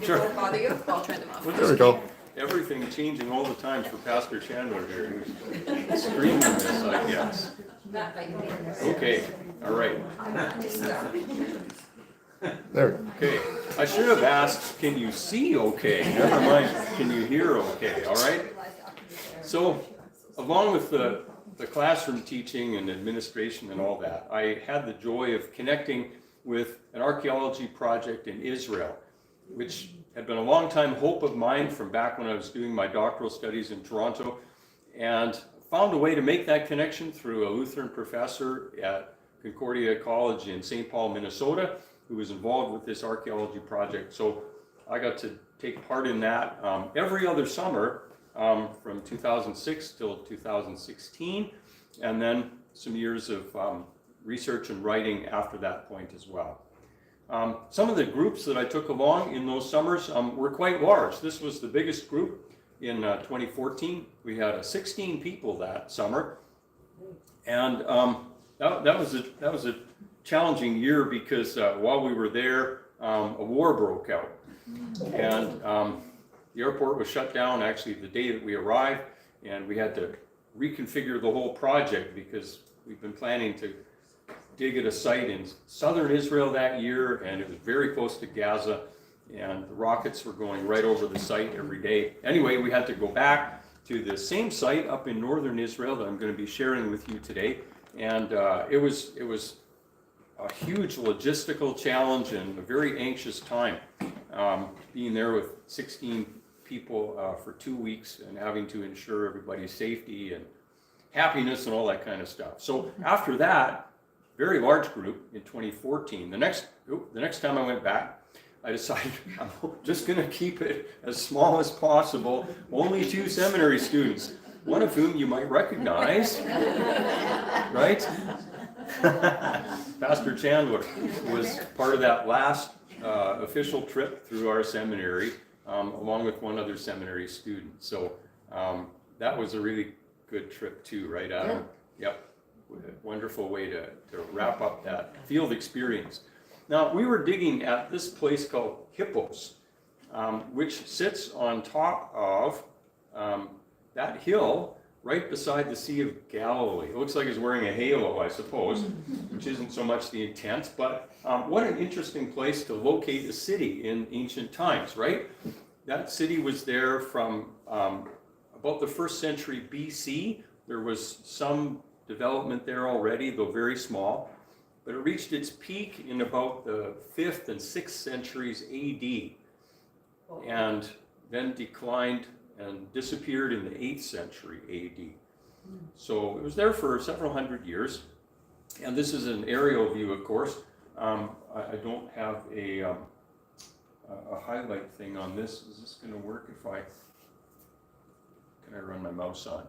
Sure. Won't bother you? I'll turn them off. There we go. Everything changing all the time for Pastor Chandler here. Who's streaming this, I guess. Okay, all right. There. Okay, I should have asked, can you see okay? Never mind, can you hear okay, all right? So, along with the classroom teaching and administration and all that, I had the joy of connecting with an archaeology project in Israel, which had been a long-time hope of mine from back when I was doing my doctoral studies in Toronto, and found a way to make that connection through a Lutheran professor at Concordia College in St. Paul, Minnesota, who was involved with this archaeology project. So I got to take part in that every other summer from 2006 till 2016, and then some years of research and writing after that point as well. Some of the groups that I took along in those summers were quite large. This was the biggest group in 2014. We had 16 people that summer, and that was a challenging year because while we were there, a war broke out, and the airport was shut down actually the day that we arrived, and we had to reconfigure the whole project because we've been planning to dig at a site in southern Israel that year, and it was very close to Gaza, and the rockets were going right over the site every day. Anyway, we had to go back to the same site up in northern Israel that I'm going to be sharing with you today, and it was a huge logistical challenge and a very anxious time, being there with 16 people for 2 weeks and having to ensure everybody's safety and happiness and all that kind of stuff. So after that very large group in 2014, the next time I went back, I decided I'm just going to keep it as small as possible. Only 2 seminary students, one of whom you might recognize, right? Pastor Chandler was part of that last official trip through our seminary, along with one other seminary student. So that was a really good trip too, right, Adam? Yep. Wonderful way to wrap up that field experience. Now, we were digging at this place called Hippos, which sits on top of that hill right beside the Sea of Galilee. It looks like it's wearing a halo, I suppose, which isn't so much the intent, but what an interesting place to locate a city in ancient times, right? That city was there from about the 1st century BC. There was some development there already, though very small, but it reached its peak in about the 5th and 6th centuries AD, and then declined and disappeared in the 8th century AD. So it was there for several hundred years, and this is an aerial view, of course. I don't have a highlight thing on this. Is this going to work if can I run my mouse on?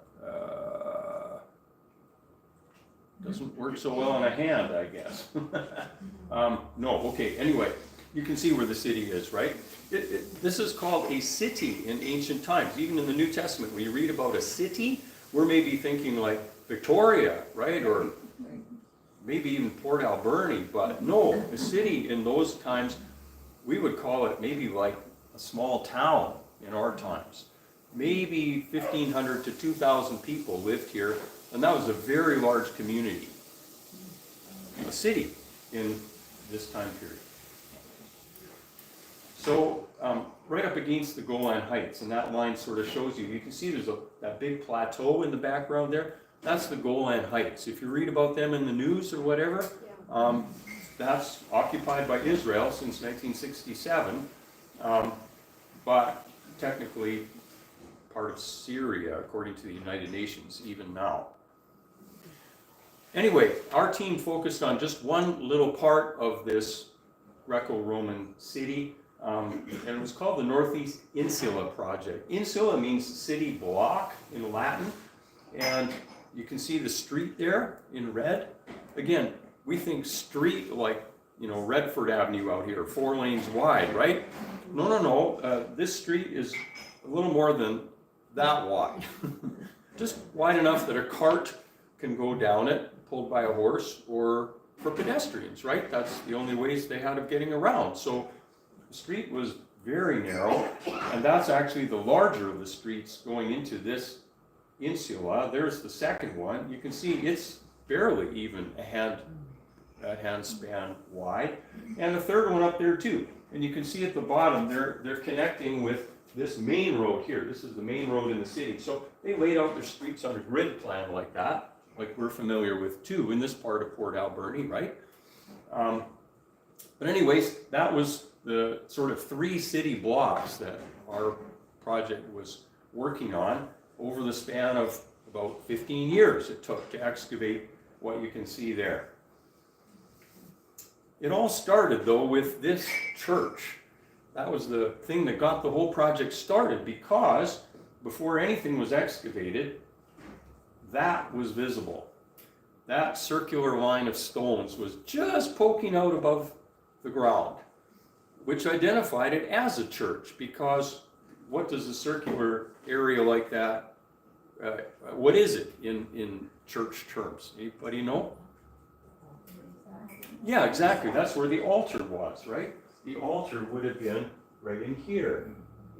Doesn't work so well in a hand, I guess. No, okay, anyway, you can see where the city is, right? This is called a city in ancient times. Even in the New Testament, when you read about a city, we're maybe thinking like Victoria, right? Or maybe even Port Alberni, but no, a city in those times, we would call it maybe like a small town in our times. Maybe 1,500 to 2,000 people lived here, and that was a very large community, a city in this time period. So right up against the Golan Heights, and that line sort of shows you can see there's that big plateau in the background there. That's the Golan Heights. If you read about them in the news or whatever, that's occupied by Israel since 1967, but technically part of Syria, according to the United Nations, even now. Anyway, our team focused on just one little part of this Greco-Roman city, and it was called the Northeast Insula Project. Insula means city block in Latin, and you can see the street there in red. Again, we think street like, Redford Avenue out here, 4 lanes wide, right? No. This street is a little more than that wide. Just wide enough that a cart can go down it, pulled by a horse, or for pedestrians, right? That's the only ways they had of getting around. So the street was very narrow, and that's actually the larger of the streets going into this insula. There's the second one. You can see it's barely even a hand span wide, and the third one up there too. And you can see at the bottom they're connecting with this main road here. This is the main road in the city. So they laid out their streets on a grid plan like that, like we're familiar with too in this part of Port Alberni, right? But anyways, that was the sort of 3 city blocks that our project was working on over the span of about 15 years it took to excavate what you can see there. It all started though with this church. That was the thing that got the whole project started, because before anything was excavated, that was visible. That circular line of stones was just poking out above the ground, which identified it as a church, because what does a circular area like that, what is it in church terms? Anybody know? Yeah, exactly. That's where the altar was, right? The altar would have been right in here.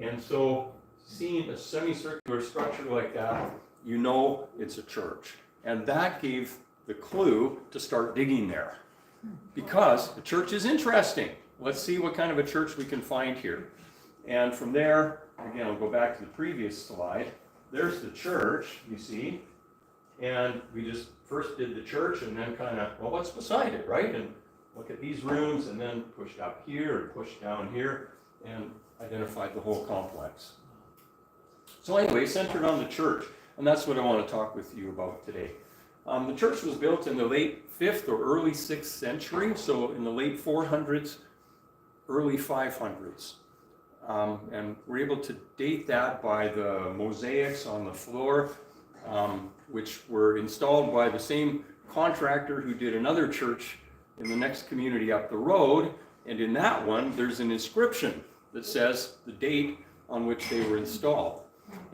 And so seeing a semicircular structure like that, you know it's a church. And that gave the clue to start digging there, because the church is interesting. Let's see what kind of a church we can find here. And from there, again, I'll go back to the previous slide. There's the church, you see. And we just first did the church and then kind of, well, what's beside it, right? And look at these rooms, and then pushed up here and pushed down here and identified the whole complex. So anyway, centered on the church, and that's what I want to talk with you about today. The church was built in the late 5th or early 6th century, so in the late 400s, early 500s. And we're able to date that by the mosaics on the floor, which were installed by the same contractor who did another church in the next community up the road. And in that one, there's an inscription that says the date on which they were installed.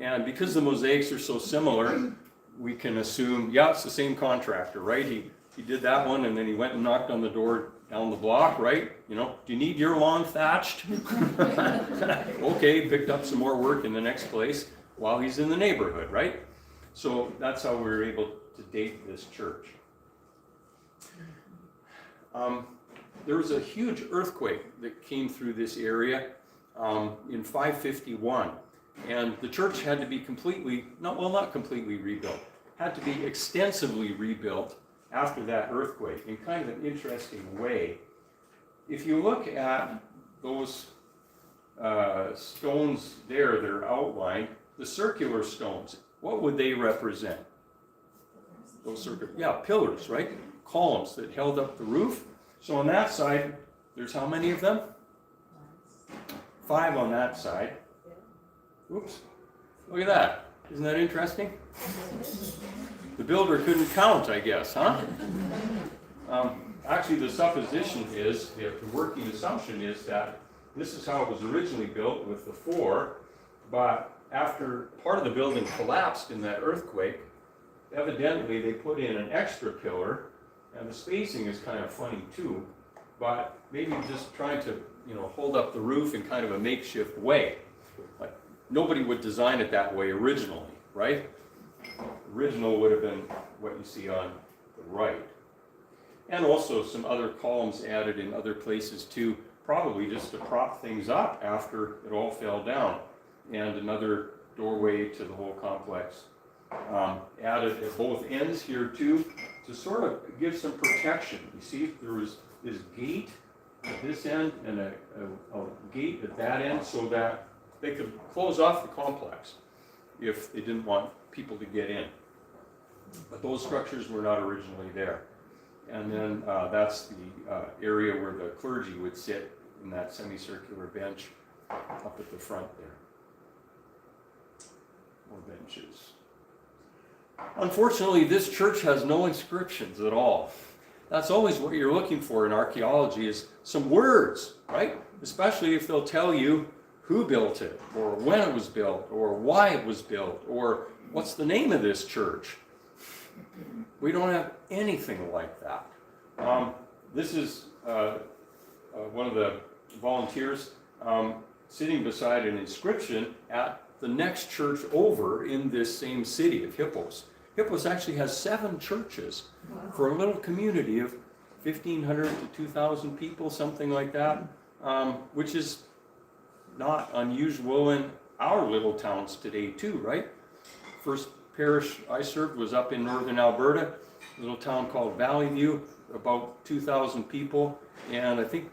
And because the mosaics are so similar, we can assume, yeah, it's the same contractor, right? He did that one, and then he went and knocked on the door down the block, right? You know, do you need your lawn thatched? Okay, picked up some more work in the next place while he's in the neighborhood, right? So that's how we were able to date this church. There was a huge earthquake that came through this area in 551. And the church had to be completely, not completely rebuilt, had to be extensively rebuilt after that earthquake in kind of an interesting way. If you look at those stones there that are outlined, the circular stones, what would they represent? Those circular, yeah, pillars, right? Columns that held up the roof. So on that side, there's how many of them? 5 on that side. Oops, look at that. Isn't that interesting? The builder couldn't count, I guess, huh? Actually, the supposition is, the working assumption is that this is how it was originally built with the 4, but after part of the building collapsed in that earthquake, evidently they put in an extra pillar, and the spacing is kind of funny too, but maybe just trying to, hold up the roof in kind of a makeshift way. Like, nobody would design it that way originally, right? Original would have been what you see on the right. And also some other columns added in other places too, probably just to prop things up after it all fell down. And another doorway to the whole complex. Added at both ends here too, to sort of give some protection. You see, there was this gate at this end and a gate at that end, so that they could close off the complex if they didn't want people to get in. But those structures were not originally there. And then that's the area where the clergy would sit in that semicircular bench up at the front there. More benches. Unfortunately, this church has no inscriptions at all. That's always what you're looking for in archaeology, is some words, right? Especially if they'll tell you who built it, or when it was built, or why it was built, or what's the name of this church. We don't have anything like that. This is one of the volunteers sitting beside an inscription at the next church over in this same city of Hippos. Hippos actually has 7 churches for a little community of 1,500 to 2,000 people, something like that, which is not unusual in our little towns today too, right? First parish I served was up in northern Alberta, a little town called Valley View, about 2,000 people, and I think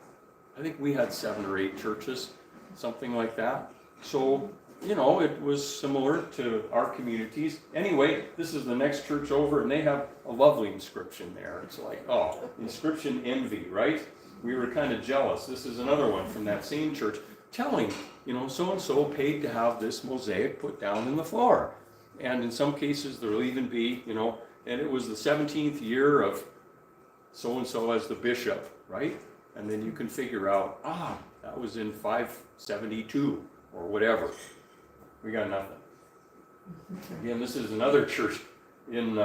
we had 7 or 8 churches, something like that. So, you know, it was similar to our communities. Anyway, this is the next church over, and they have a lovely inscription there. It's like, oh, inscription envy, right? We were kind of jealous. This is another one from that same church telling, you know, so-and-so paid to have this mosaic put down in the floor. And in some cases, there'll even be, you know, and it was the 17th year of so-and-so as the bishop, right? And then you can figure out, that was in 572 or whatever. We got nothing. Again, this is another church in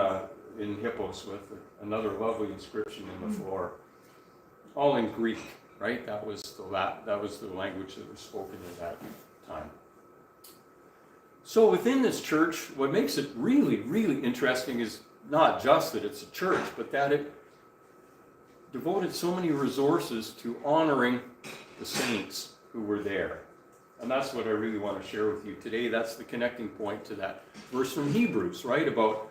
Hippos with another lovely inscription in the floor, all in Greek, right? That was the language that was spoken at that time. So within this church, what makes it really, really interesting is not just that it's a church, but that it devoted so many resources to honoring the saints who were there. And that's what I really want to share with you today. That's the connecting point to that verse from Hebrews, right? About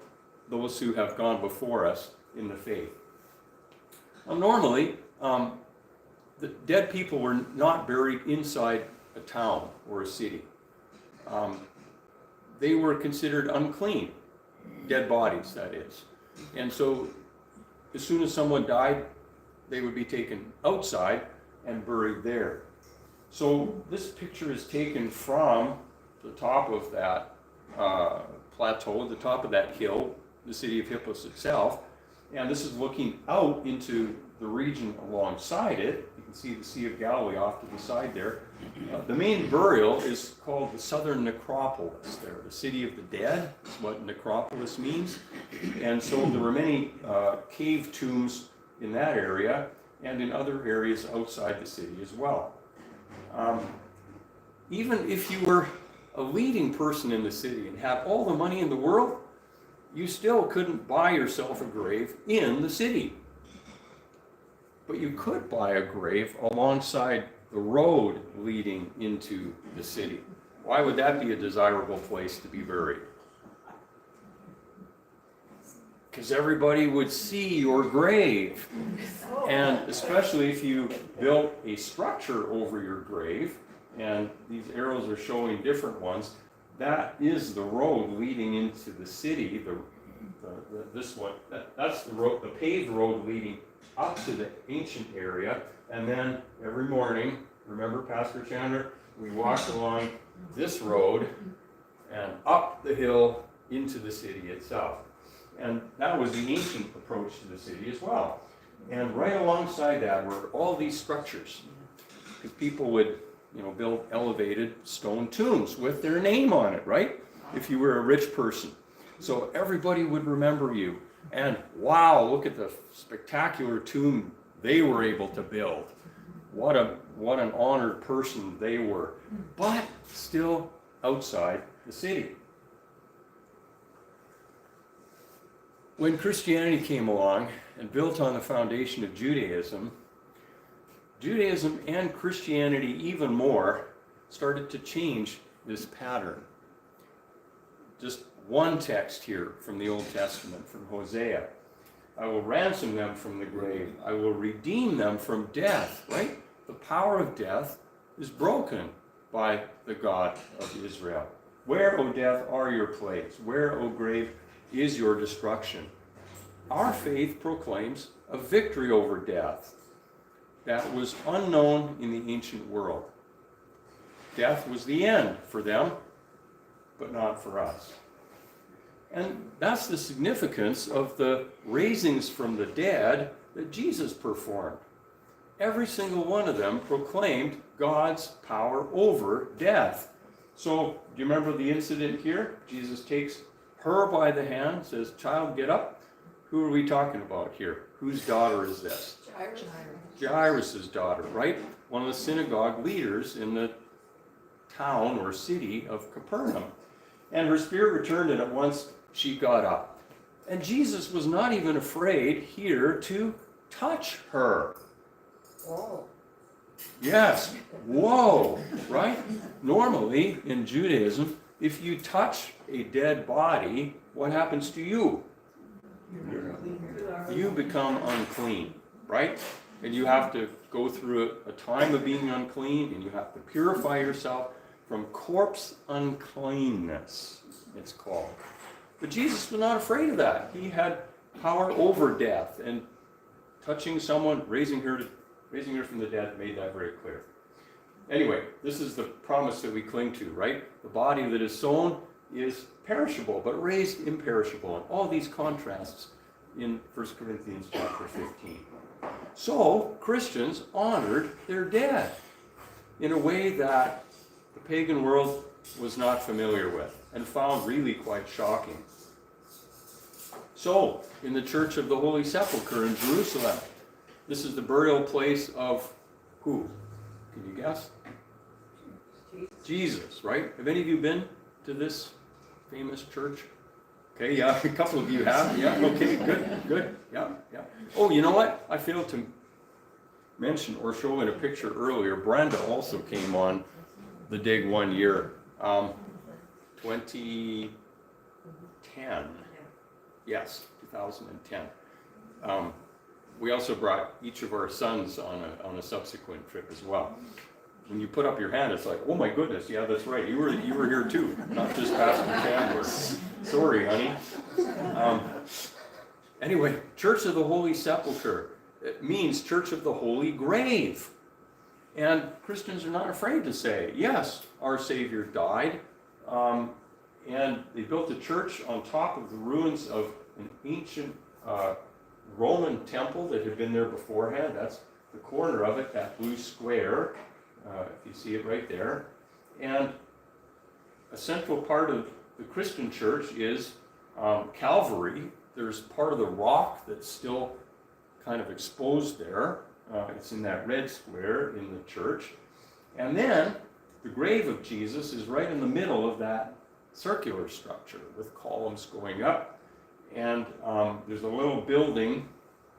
those who have gone before us in the faith. Now, normally, the dead people were not buried inside a town or a city. They were considered unclean, dead bodies, that is. And so, as soon as someone died, they would be taken outside and buried there. So this picture is taken from the top of that plateau, the top of that hill, the city of Hippos itself, and this is looking out into the region alongside it. You can see the Sea of Galilee off to the side there. The main burial is called the Southern Necropolis there. The city of the dead is what necropolis means. And so there were many cave tombs in that area and in other areas outside the city as well. Even if you were a leading person in the city and had all the money in the world, you still couldn't buy yourself a grave in the city. But you could buy a grave alongside the road leading into the city. Why would that be a desirable place to be buried? Because everybody would see your grave. And especially if you built a structure over your grave, and these arrows are showing different ones, that is the road leading into the city. This one, that's the road, the paved road leading up to the ancient area. And then every morning, remember Pastor Chandler, we walked along this road and up the hill into the city itself. And that was the ancient approach to the city as well. And right alongside that were all these structures. Because people would, you know, build elevated stone tombs with their name on it, right? If you were a rich person. So everybody would remember you. And wow, look at the spectacular tomb they were able to build. What an honored person they were. But still outside the city. When Christianity came along and built on the foundation of Judaism and Christianity even more started to change this pattern. Just one text here from the Old Testament, from Hosea. I will ransom them from the grave. I will redeem them from death, right? The power of death is broken by the God of Israel. Where, O death, are your plagues? Where, O grave, is your destruction? Our faith proclaims a victory over death that was unknown in the ancient world. Death was the end for them, but not for us. And that's the significance of the raisings from the dead that Jesus performed. Every single one of them proclaimed God's power over death. So, do you remember the incident here? Jesus takes her by the hand, says, "Child, get up." Who are we talking about here? Whose daughter is this? Jairus. Jairus' daughter, right? One of the synagogue leaders in the town or city of Capernaum. And her spirit returned, and at once she got up. And Jesus was not even afraid here to touch her. Oh. Yes, whoa, right? Normally in Judaism, if you touch a dead body, what happens to you? You become unclean, right? And you have to go through a time of being unclean, and you have to purify yourself from corpse uncleanness, it's called. But Jesus was not afraid of that. He had power over death, and touching someone, raising her from the dead, made that very clear. Anyway, this is the promise that we cling to, right? The body that is sown is perishable, but raised imperishable. And all these contrasts in 1 Corinthians chapter 15. So, Christians honored their dead in a way that the pagan world was not familiar with and found really quite shocking. So, in the Church of the Holy Sepulchre in Jerusalem, this is the burial place of who? Can you guess? Jesus, right? Have any of you been to this famous church? Okay, yeah, a couple of you have. Yeah, okay, good. Yeah. Oh, you know what? I failed to mention or show in a picture earlier. Brenda also came on the dig one year, 2010. Yes, 2010. We also brought each of our sons on a subsequent trip as well. When you put up your hand, it's like, oh my goodness, yeah, that's right. You were here too, not just Pastor Chandler. Sorry, honey. Anyway, Church of the Holy Sepulchre. It means Church of the Holy Grave. And Christians are not afraid to say, yes, our Savior died. And they built a church on top of the ruins of an ancient Roman temple that had been there beforehand. That's the corner of it, that blue square, if you see it right there. And a central part of the Christian church is Calvary. There's part of the rock that's still kind of exposed there. It's in that red square in the church. And then the grave of Jesus is right in the middle of that circular structure with columns going up. And there's a little building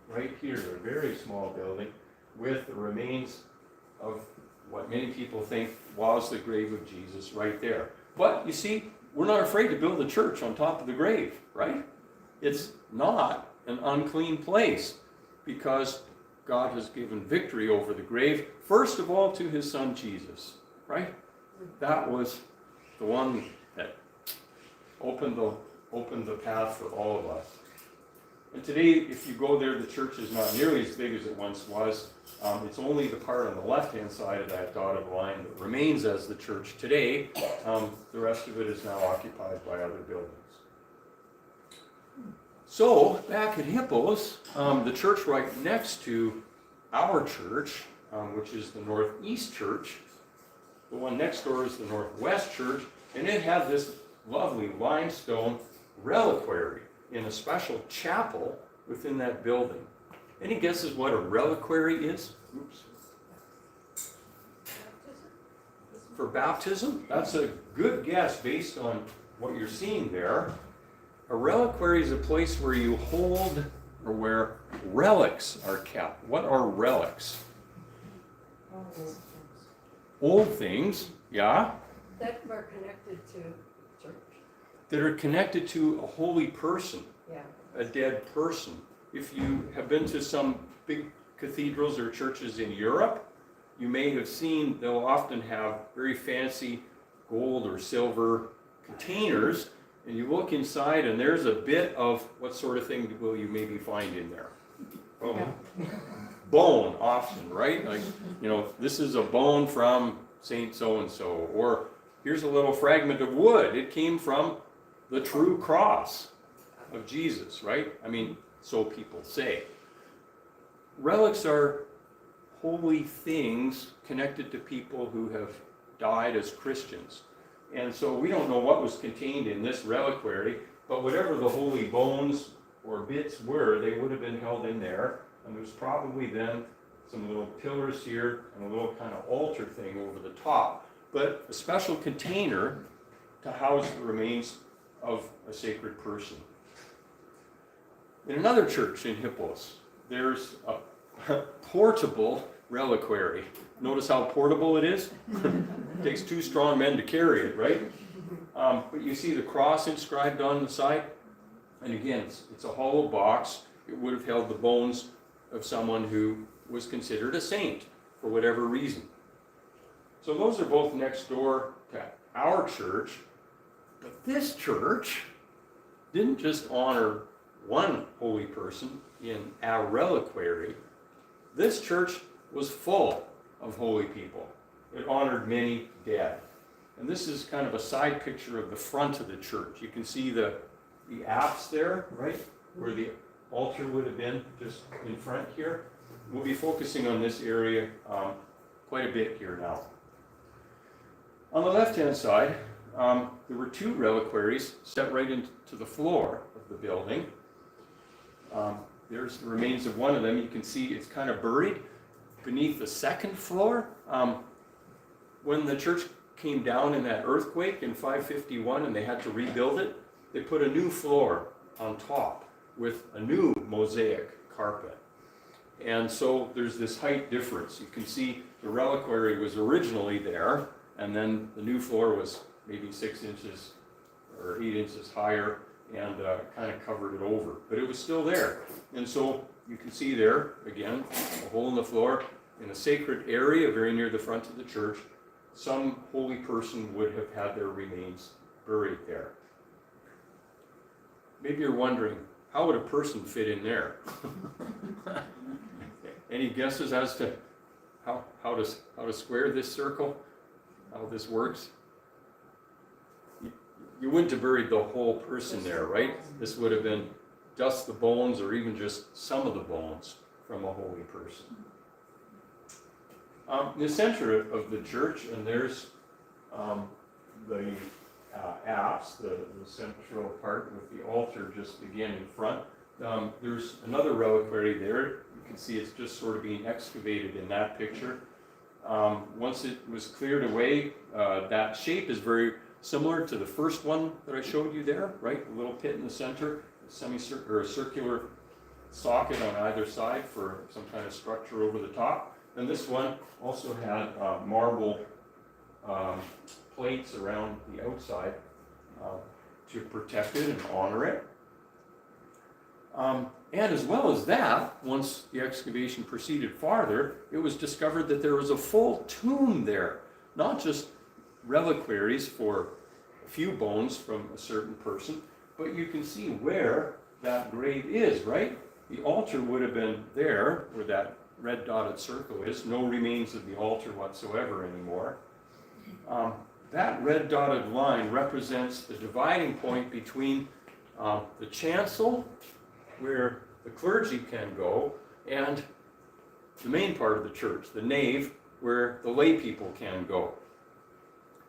right here, a very small building, with the remains of what many people think was the grave of Jesus right there. But you see, we're not afraid to build a church on top of the grave, right? It's not an unclean place because God has given victory over the grave, first of all to his son Jesus, right? That was the one that opened the path for all of us. And today, if you go there, the church is not nearly as big as it once was. It's only the part on the left-hand side of that dotted line that remains as the church today. The rest of it is now occupied by other buildings. So, back at Hippos, the church right next to our church, which is the Northeast Church, the one next door is the Northwest Church, and it had this lovely limestone reliquary in a special chapel within that building. Any guesses what a reliquary is? Oops. For baptism? That's a good guess based on what you're seeing there. A reliquary is a place where you hold or where relics are kept. What are relics? Old things, yeah. That are connected to church. That are connected to a holy person, Yeah. a dead person. If you have been to some big cathedrals or churches in Europe, you may have seen they'll often have very fancy gold or silver containers, and you look inside and there's a bit of what sort of thing will you maybe find in there? Oh, bone often, right? Like, you know, this is a bone from Saint so-and-so, or here's a little fragment of wood. It came from the true cross of Jesus, right? I mean, so people say. Relics are holy things connected to people who have died as Christians. And so we don't know what was contained in this reliquary, but whatever the holy bones or bits were, they would have been held in there. And there's probably then some little pillars here and a little kind of altar thing over the top. but a special container to house the remains of a sacred person. In another church in Hippos, there's a portable reliquary. Notice how portable it is? It takes 2 strong men to carry it, right? But you see the cross inscribed on the side? And again, it's a hollow box. It would have held the bones of someone who was considered a saint for whatever reason. So those are both next door to our church. But this church didn't just honor one holy person in our reliquary. This church was full of holy people. It honored many dead. And this is kind of a side picture of the front of the church. You can see the apse there, right? Where the altar would have been, just in front here. We'll be focusing on this area quite a bit here now. On the left-hand side, there were 2 reliquaries set right into the floor of the building. There's the remains of one of them. You can see it's kind of buried beneath the second floor. When the church came down in that earthquake in 551 and they had to rebuild it, they put a new floor on top with a new mosaic carpet. And so there's this height difference. You can see the reliquary was originally there, and then the new floor was maybe 6 inches or 8 inches higher and kind of covered it over. But it was still there. And so you can see there, again, a hole in the floor in a sacred area very near the front of the church. Some holy person would have had their remains buried there. Maybe you're wondering, how would a person fit in there? Any guesses as to how to square this circle? How this works? You wouldn't have buried the whole person there, right? This would have been just the bones or even just some of the bones from a holy person. In the center of the church, and there's the apse, the central part with the altar just again in front. There's another reliquary there. You can see it's just sort of being excavated in that picture. Once it was cleared away, that shape is very similar to the first one that I showed you there, right? A little pit in the center, a circular socket on either side for some kind of structure over the top. And this one also had marble plates around the outside to protect it and honor it. And as well as that, once the excavation proceeded farther, it was discovered that there was a full tomb there, not just reliquaries for a few bones from a certain person, but you can see where that grave is, right? The altar would have been there, where that red dotted circle is. No remains of the altar whatsoever anymore. That red dotted line represents the dividing point between the chancel, where the clergy can go, and the main part of the church, the nave, where the lay people can go.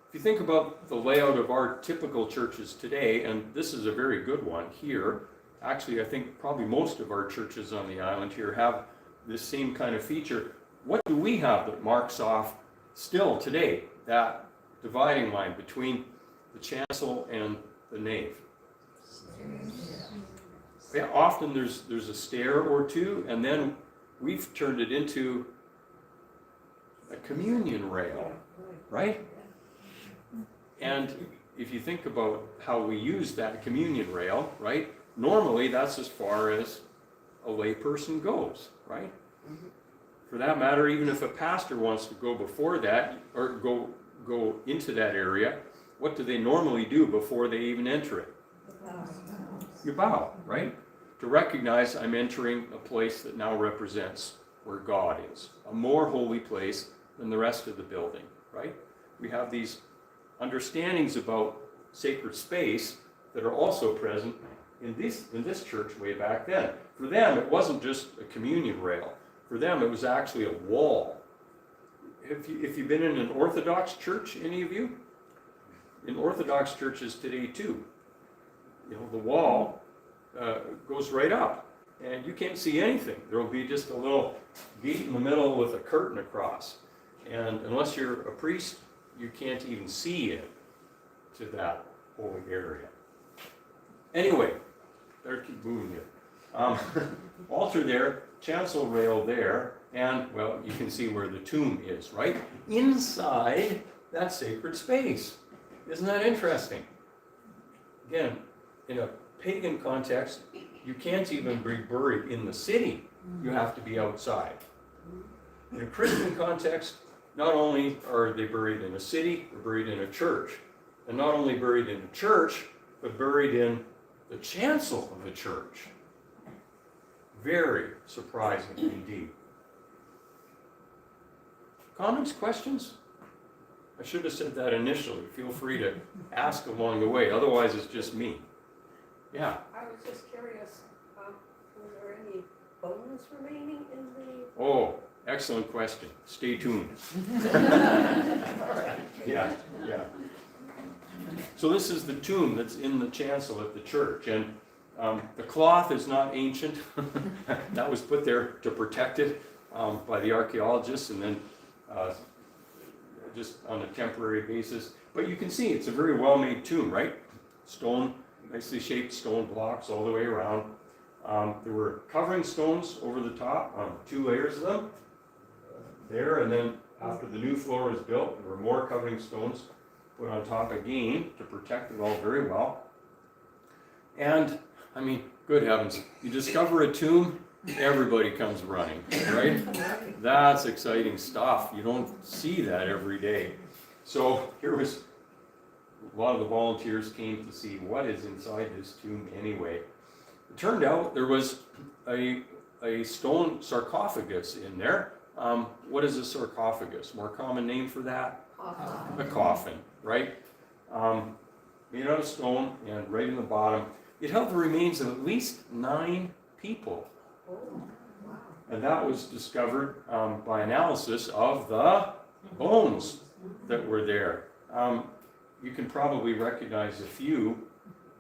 If you think about the layout of our typical churches today, and this is a very good one here, actually I think probably most of our churches on the island here have this same kind of feature. What do we have that marks off still today that dividing line between the chancel and the nave? Yeah, often there's a stair or two, and then we've turned it into a communion rail, right? And if you think about how we use that communion rail, right? Normally that's as far as a lay person goes, right? For that matter, even if a pastor wants to go before that or go into that area, what do they normally do before they even enter it? You bow, right? To recognize I'm entering a place that now represents where God is, a more holy place than the rest of the building, right? We have these understandings about sacred space that are also present in this church way back then. For them, it wasn't just a communion rail. For them, it was actually a wall. If you've been in an Orthodox church, any of you? In Orthodox churches today too, the wall goes right up, and you can't see anything. There will be just a little gate in the middle with a curtain across, and unless you're a priest, you can't even see it to that whole area. Anyway, better keep moving here. Altar there, chancel rail there, and, well, you can see where the tomb is, right? Inside that sacred space. Isn't that interesting? Again, in a pagan context, you can't even be buried in the city. You have to be outside. In a Christian context, not only are they buried in a city, they're buried in a church. And not only buried in a church, but buried in the chancel of the church. Very surprising indeed. Comments, questions? I should have said that initially. Feel free to ask along the way, otherwise it's just me. Yeah. I was just curious, were there any bones remaining in the? Oh, excellent question. Stay tuned. Yeah. So this is the tomb that's in the chancel at the church, and the cloth is not ancient. That was put there to protect it by the archaeologists, and then just on a temporary basis. But you can see it's a very well-made tomb, right? Stone, nicely shaped stone blocks all the way around. There were covering stones over the top, 2 layers of them there, and then after the new floor was built, there were more covering stones put on top again to protect it all very well. And, I mean, good heavens, you discover a tomb, everybody comes running, right? That's exciting stuff. You don't see that every day. So here was, a lot of the volunteers came to see what is inside this tomb anyway. It turned out there was a stone sarcophagus in there. What is a sarcophagus? More common name for that? A coffin, right? Made out of stone, and right in the bottom, it held the remains of at least 9 people. Oh, wow. And that was discovered by analysis of the bones that were there. You can probably recognize a few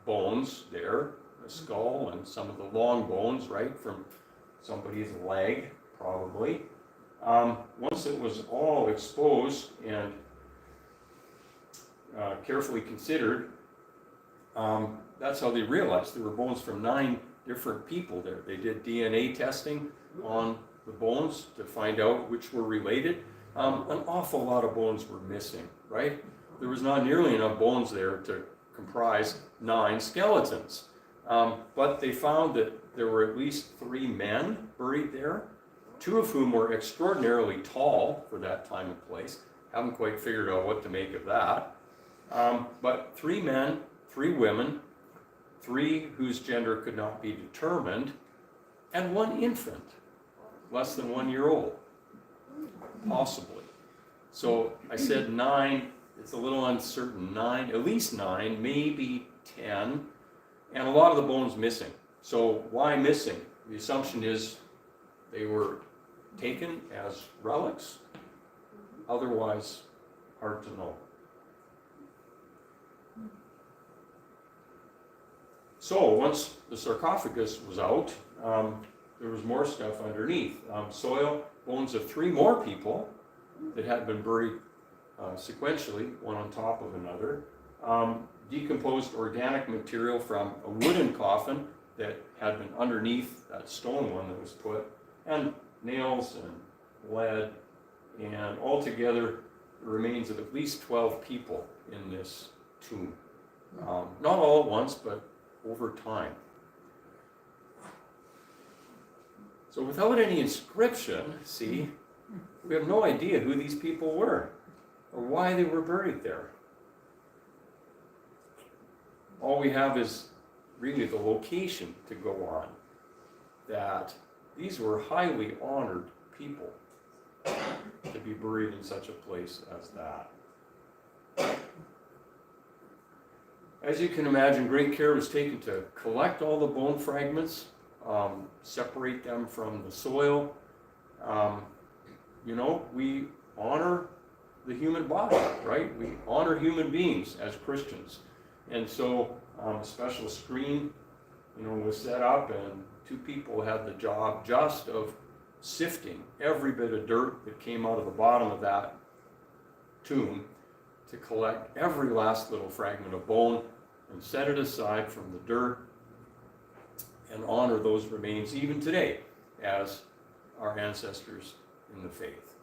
bones there, a skull and some of the long bones, right, from somebody's leg, probably. Once it was all exposed and carefully considered, that's how they realized there were bones from 9 different people there. They did DNA testing on the bones to find out which were related. An awful lot of bones were missing, right? There was not nearly enough bones there to comprise 9 skeletons. But they found that there were at least 3 men buried there, 2 of whom were extraordinarily tall for that time and place. Haven't quite figured out what to make of that. But 3 men, 3 women, 3 whose gender could not be determined, and 1 infant, less than 1 year old, possibly. So I said 9, it's a little uncertain, 9, at least 9, maybe 10, and a lot of the bones missing. So why missing? The assumption is they were taken as relics, otherwise hard to know. So once the sarcophagus was out, there was more stuff underneath. Soil, bones of 3 more people that had been buried sequentially, one on top of another. Decomposed organic material from a wooden coffin that had been underneath that stone one that was put, and nails and lead, and altogether the remains of at least 12 people in this tomb. Not all at once, but over time. So without any inscription, see, we have no idea who these people were or why they were buried there. All we have is really the location to go on, that these were highly honored people to be buried in such a place as that. As you can imagine, great care was taken to collect all the bone fragments, separate them from the soil. We honor the human body, right? We honor human beings as Christians. And so a special screen, was set up, and 2 people had the job just of sifting every bit of dirt that came out of the bottom of that tomb to collect every last little fragment of bone and set it aside from the dirt and honor those remains even today as our ancestors in the faith.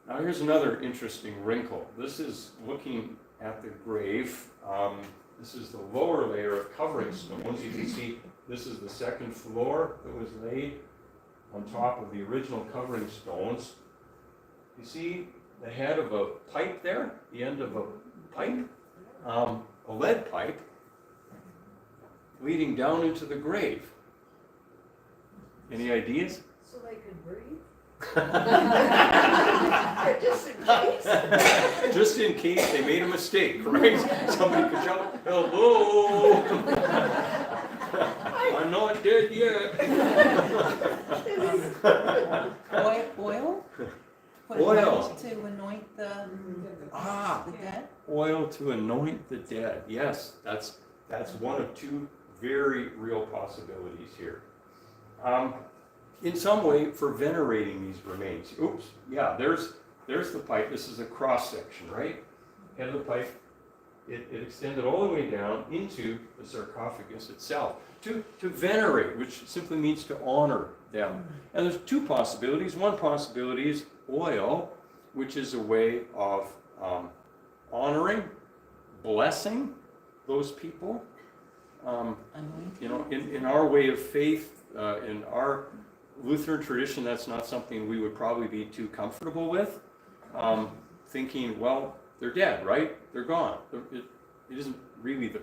Now here's another interesting wrinkle. This is looking at the grave. This is the lower layer of covering stones. You can see this is the second floor that was laid on top of the original covering stones. You see the head of a pipe there, the end of a pipe, a lead pipe, leading down into the grave. Any ideas? So they could breathe? Just in case. Just in case they made a mistake, right? Somebody could shout, "Hello! I'm not dead yet." Oil? Put Oil. to anoint the dead? Oil to anoint the dead. Yes, that's one of two very real possibilities here. In some way, for venerating these remains. Oops, yeah, there's the pipe. This is a cross section, right? Head of the pipe. It extended all the way down into the sarcophagus itself to venerate, which simply means to honor them. And there's two possibilities. One possibility is oil, which is a way of honoring, blessing those people. You know, in our way of faith, in our Lutheran tradition, that's not something we would probably be too comfortable with. Thinking, well, they're dead, right? They're gone. It isn't really the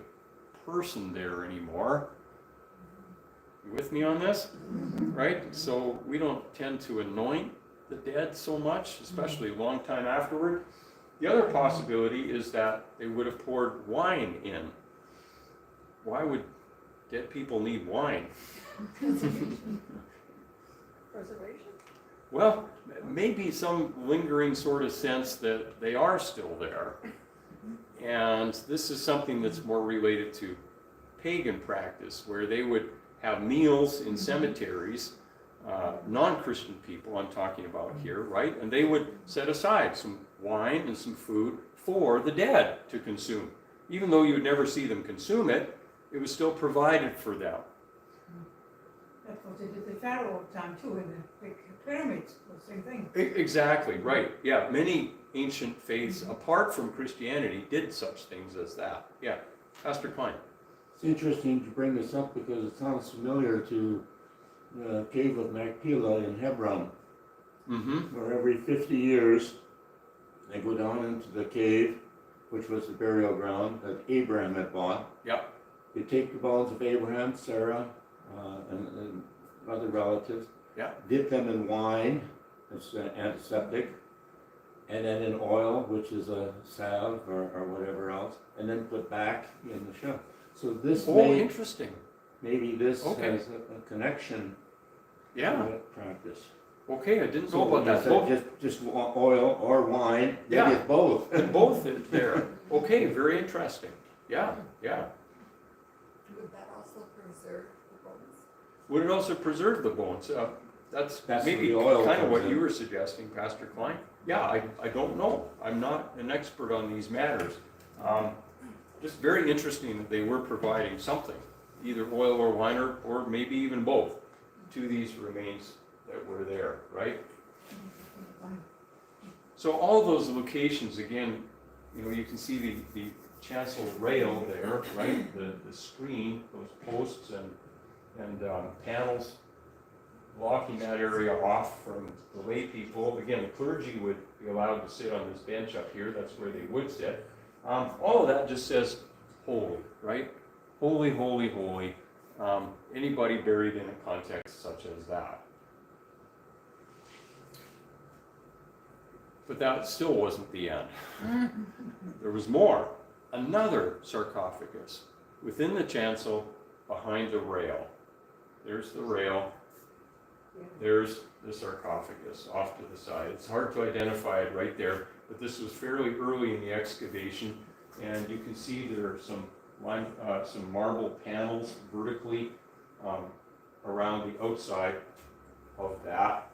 person there anymore. You with me on this? Right? So we don't tend to anoint the dead so much, especially a long time afterward. The other possibility is that they would have poured wine in. Why would dead people need wine? Preservation? Well, maybe some lingering sort of sense that they are still there. And this is something that's more related to pagan practice, where they would have meals in cemeteries, non-Christian people I'm talking about here, right? And they would set aside some wine and some food for the dead to consume. Even though you would never see them consume it, it was still provided for them. That's what they did the Pharaoh time too, in the big pyramids, the same thing. Exactly, right. Yeah, many ancient faiths, apart from Christianity, did such things as that. Yeah, Pastor Klein. It's interesting to bring this up because it sounds familiar to the cave of Machpelah in Hebron, where every 50 years they go down into the cave, which was the burial ground that Abraham had bought. Yep. They take the bones of Abraham, Sarah, and other relatives, dip them in wine, it's antiseptic, and then in oil, which is a salve or whatever else, and then put back in the shell. So this interesting. Maybe this has a connection to that practice. Okay, I didn't know So about that. just oil or wine, maybe it's both. Both is there. Okay, very interesting. Yeah. Would that also preserve the bones? Would it also preserve the bones? That's maybe the oil kind of what comes you in. were suggesting, Pastor Klein. Yeah, I don't know. I'm not an expert on these matters. Just very interesting that they were providing something, either oil or wine, or maybe even both, to these remains that were there, right? So all those locations, again, you know, you can see the chancel rail there, right? The screen, those posts and panels blocking that area off from the lay people. Again, the clergy would be allowed to sit on this bench up here. That's where they would sit. All of that just says holy, right? Holy, holy, holy. Anybody buried in a context such as that. But that still wasn't the end. There was more. Another sarcophagus within the chancel behind the rail. There's the rail. There's the sarcophagus off to the side. It's hard to identify it right there, but this was fairly early in the excavation, and you can see there are some marble panels vertically around the outside of that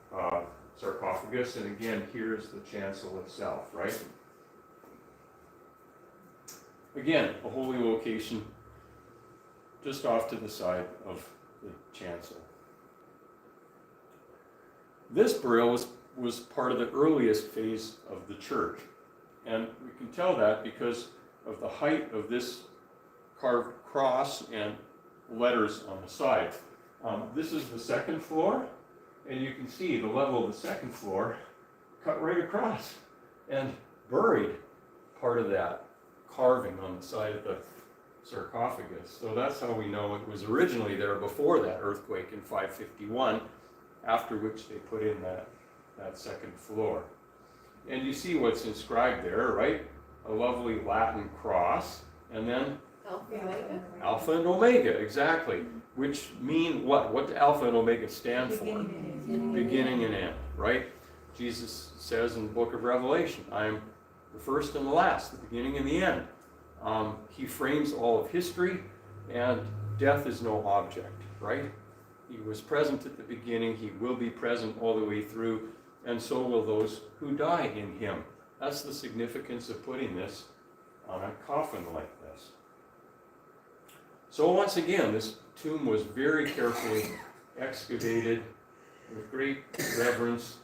sarcophagus, and again, here's the chancel itself, right? Again, a holy location just off to the side of the chancel. This burial was part of the earliest phase of the church, and we can tell that because of the height of this carved cross and letters on the side. This is the second floor, and you can see the level of the second floor cut right across and buried part of that carving on the side of the sarcophagus. So that's how we know it was originally there before that earthquake in 551, after which they put in that second floor. And you see what's inscribed there, right? A lovely Latin cross, and then Alpha and Omega? Alpha and Omega, exactly. Which mean what? What do Alpha and Omega stand for? Beginning and end, right? Jesus says in the book of Revelation, I am the first and the last, the beginning and the end. He frames all of history, and death is no object, right? He was present at the beginning, he will be present all the way through, and so will those who die in him. That's the significance of putting this on a coffin like this. So once again, this tomb was very carefully excavated with great reverence.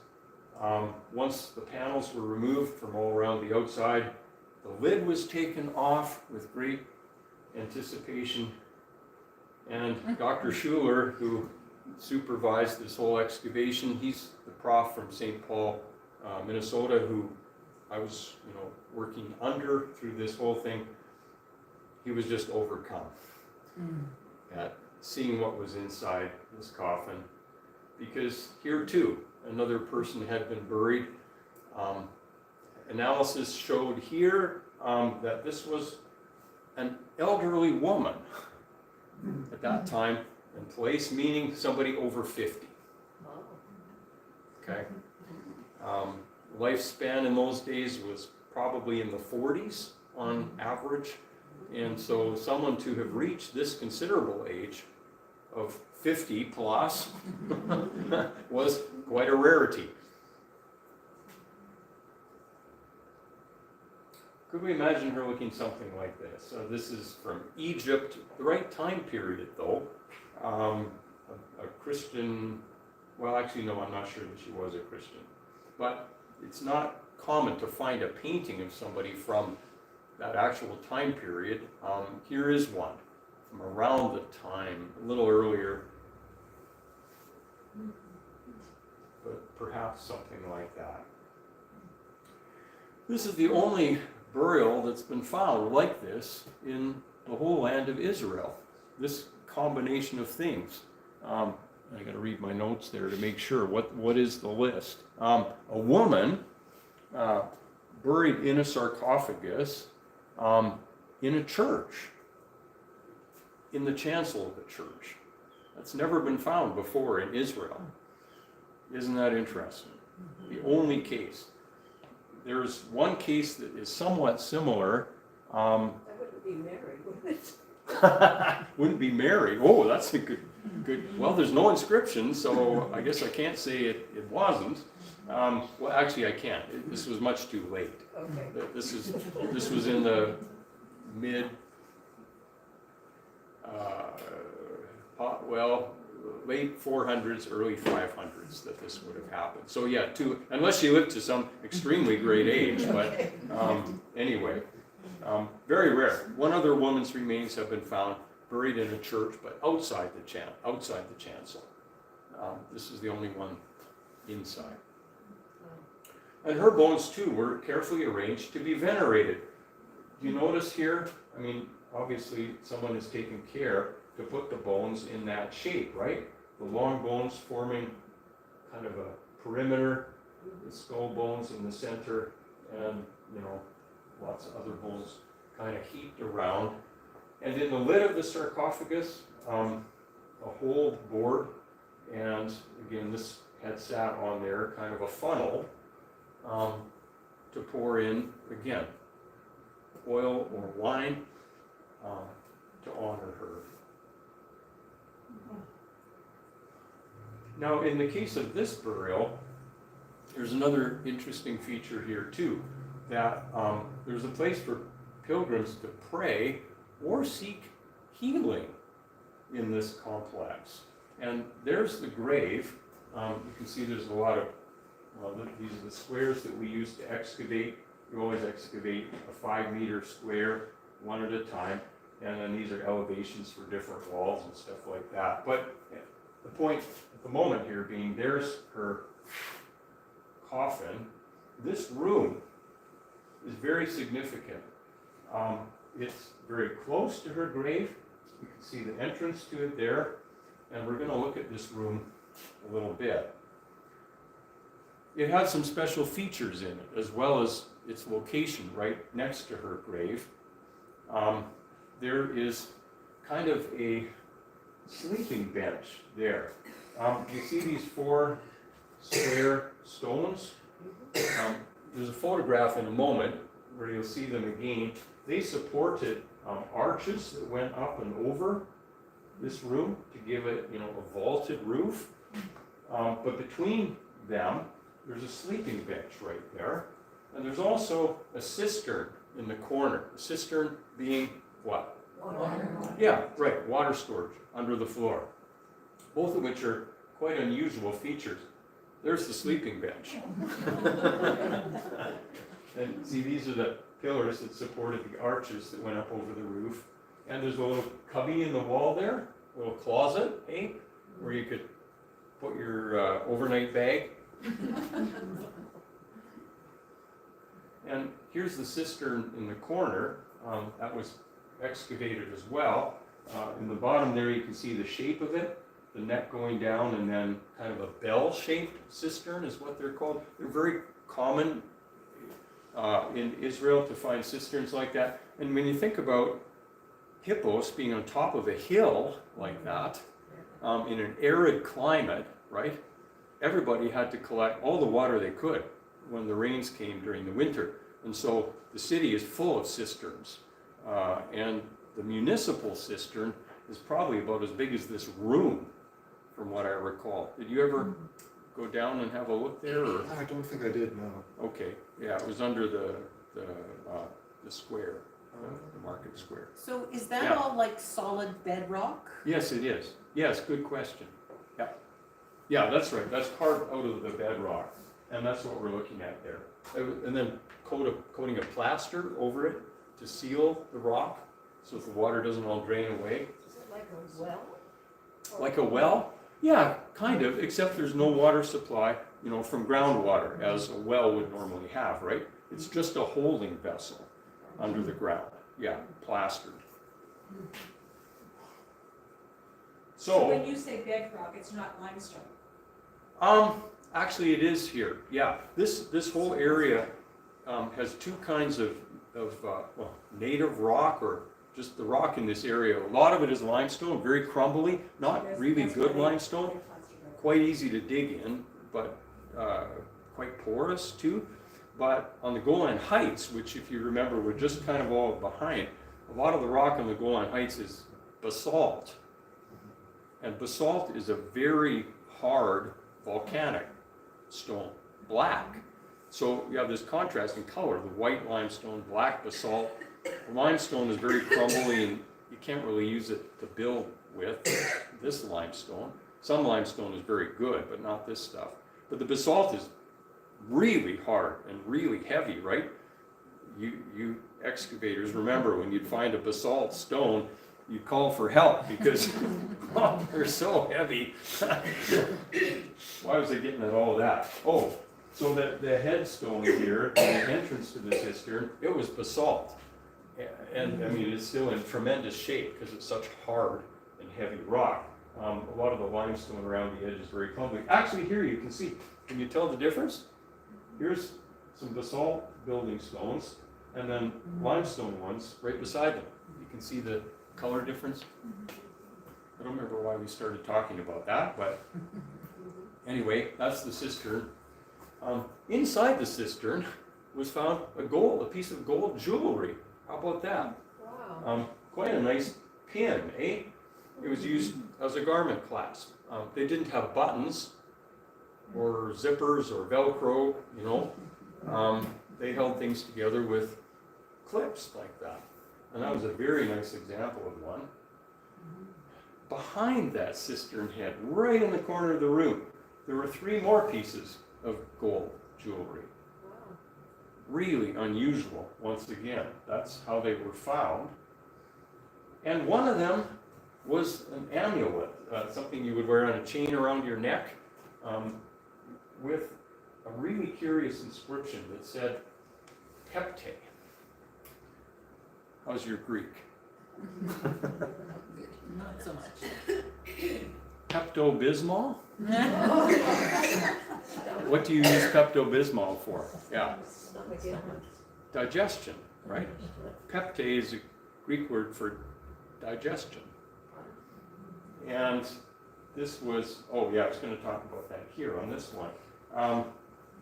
Once the panels were removed from all around the outside, the lid was taken off with great anticipation. And Dr. Schuler, who supervised this whole excavation, he's the prof from St. Paul, Minnesota, who I was, working under through this whole thing. He was just overcome at seeing what was inside this coffin, because here too, another person had been buried. Analysis showed here that this was an elderly woman at that time and place, meaning somebody over 50. Okay. Lifespan in those days was probably in the 40s on average, and so someone to have reached this considerable age of 50 plus was quite a rarity. Could we imagine her looking something like this? This is from Egypt, the right time period though. A Christian, well actually no, I'm not sure that she was a Christian. But it's not common to find a painting of somebody from that actual time period. Here is one from around the time, a little earlier, but perhaps something like that. This is the only burial that's been found like this in the whole land of Israel. This combination of things. I got to read my notes there to make sure what is the list. A woman buried in a sarcophagus in a church, in the chancel of the church. That's never been found before in Israel. Isn't that interesting? The only case. There's one case that is somewhat similar. That wouldn't be Mary, would it? Wouldn't be Mary. Oh, that's a good. Well, there's no inscription, so I guess I can't say it wasn't. Well, actually, I can't. This was much too late. Okay. This was in the mid. Late 400s, early 500s that this would have happened. So yeah, unless she lived to some extremely great age, but anyway, very rare. One other woman's remains have been found buried in a church, but outside the chancel. This is the only one inside. And her bones too were carefully arranged to be venerated. Do you notice here? I mean, obviously someone has taken care to put the bones in that shape, right? The long bones forming kind of a perimeter, the skull bones in the center, and lots of other bones kind of heaped around. And in the lid of the sarcophagus, a whole board, and again, this had sat on there, kind of a funnel, to pour in, again, oil or wine to honor her. Now, in the case of this burial, there's another interesting feature here too, that there's a place for pilgrims to pray or seek healing in this complex. And there's the grave. You can see there's a lot of, these are the squares that we use to excavate. You always excavate a 5-meter square, one at a time. And then these are elevations for different walls and stuff like that. But the point at the moment here being, there's her coffin. This room is very significant. It's very close to her grave. You can see the entrance to it there. And we're going to look at this room a little bit. It has some special features in it, as well as its location right next to her grave. There is kind of a sleeping bench there. You see these 4 square stones? There's a photograph in a moment where you'll see them again. They supported arches that went up and over this room to give it, a vaulted roof. But between them, there's a sleeping bench right there. And there's also a cistern in the corner. A cistern being what? Water. Yeah, right, water storage under the floor. Both of which are quite unusual features. There's the sleeping bench. And see, these are the pillars that supported the arches that went up over the roof. And there's a little cubby in the wall there, a little closet, where you could put your overnight bag. And here's the cistern in the corner. That was excavated as well. In the bottom there you can see the shape of it, the neck going down, and then kind of a bell-shaped cistern is what they're called. They're very common in Israel to find cisterns like that. And when you think about Hippos being on top of a hill like that, in an arid climate, right? Everybody had to collect all the water they could when the rains came during the winter. And so the city is full of cisterns. And the municipal cistern is probably about as big as this room, from what I recall. Did you ever go down and have a look there? Or? I don't think I did, no. Okay, yeah, it was under the square, the market square. So is that Yeah. all like solid bedrock? Yes, it is. Yes, good question. Yeah. Yeah, that's right. That's carved out of the bedrock. And that's what we're looking at there. And then coating a plaster over it to seal the rock so that the water doesn't all drain away. Is it like a well? Like a well? Yeah, kind of, except there's no water supply, from groundwater, as a well would normally have, right? It's just a holding vessel under the ground. Yeah, plastered. So when you say bedrock, it's not limestone? Actually it is here, yeah. This whole area has 2 kinds of native rock, or just the rock in this area. A lot of it is limestone, very crumbly, not really good limestone, quite easy to dig in, but quite porous too. But on the Golan Heights, which if you remember we're just kind of all behind, a lot of the rock on the Golan Heights is basalt. And basalt is a very hard volcanic stone, black. So you have this contrast in color, the white limestone, black basalt. The limestone is very crumbly and you can't really use it to build with, this limestone. Some limestone is very good, but not this stuff. But the basalt is really hard and really heavy, right? You excavators remember when you'd find a basalt stone, you'd call for help because they're so heavy. Why was I getting at all that? Oh, so the headstone here, the entrance to the cistern, it was basalt. And I mean, it's still in tremendous shape because it's such hard and heavy rock. A lot of the limestone around the edge is very crumbly. Actually, here you can see, can you tell the difference? Here's some basalt building stones and then limestone ones right beside them. You can see the color difference. I don't remember why we started talking about that, but anyway, that's the cistern. Inside the cistern was found a piece of gold jewelry. How about that? Wow. Quite a nice pin, eh? It was used as a garment clasp. They didn't have buttons, or zippers or Velcro, you know. They held things together with clips like that. And that was a very nice example of one. Behind that cistern head, right in the corner of the room, there were 3 more pieces of gold jewelry. Wow. Really unusual, once again. That's how they were found. And one of them was an amulet, something you would wear on a chain around your neck, with a really curious inscription that said, Pepte. How's your Greek? Not so much. Pepto-Bismol? What do you use Pepto-Bismol for? Yeah, digestion, right? Pepte is a Greek word for digestion. And this was, oh yeah, I was going to talk about that here on this one.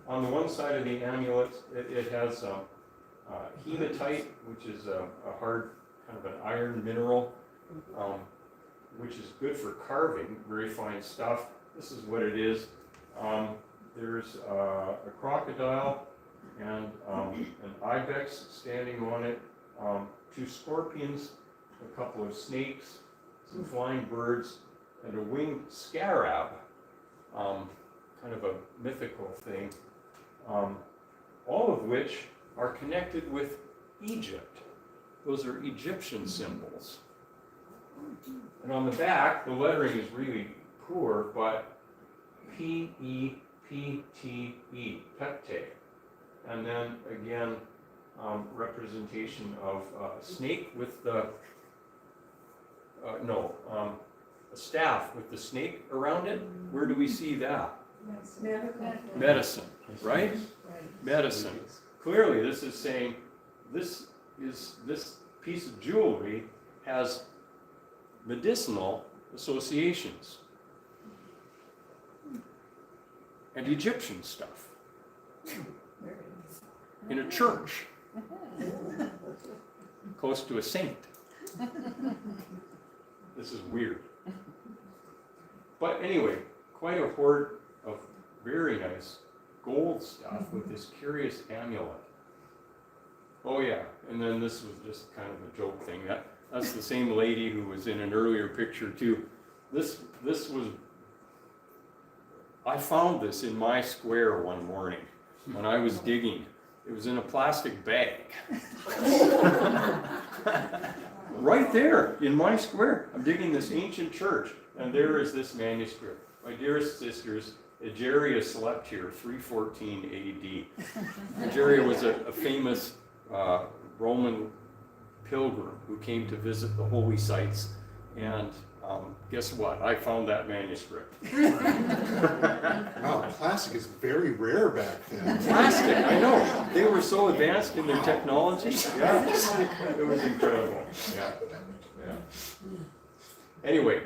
On the one side of the amulet, it has hematite, which is a hard, kind of an iron mineral, which is good for carving, very fine stuff. This is what it is. There's a crocodile and an ibex standing on it, 2 scorpions, a couple of snakes, some flying birds, and a winged scarab, kind of a mythical thing, all of which are connected with Egypt. Those are Egyptian symbols. And on the back, the lettering is really poor, but P-E-P-T-E, Pepte. And then again, representation of a snake with the, a staff with the snake around it. Where do we see that? Medicine, right? Medicine. Clearly, this is saying this piece of jewelry has medicinal associations and Egyptian stuff in a church close to a saint. This is weird. But anyway, quite a hoard of very nice gold stuff with this curious amulet. Oh yeah, and then this was just kind of a joke thing. That's the same lady who was in an earlier picture too. This was, I found this in my square one morning when I was digging. It was in a plastic bag. Right there in my square. I'm digging this ancient church, and there is this manuscript. My dearest sisters, Egeria slept here, 314 AD. Egeria was a famous Roman pilgrim who came to visit the holy sites, and guess what? I found that manuscript. Wow, plastic is very rare back then. Plastic, I know. They were so advanced in their technology. Yeah, it was incredible. Yeah. Anyway,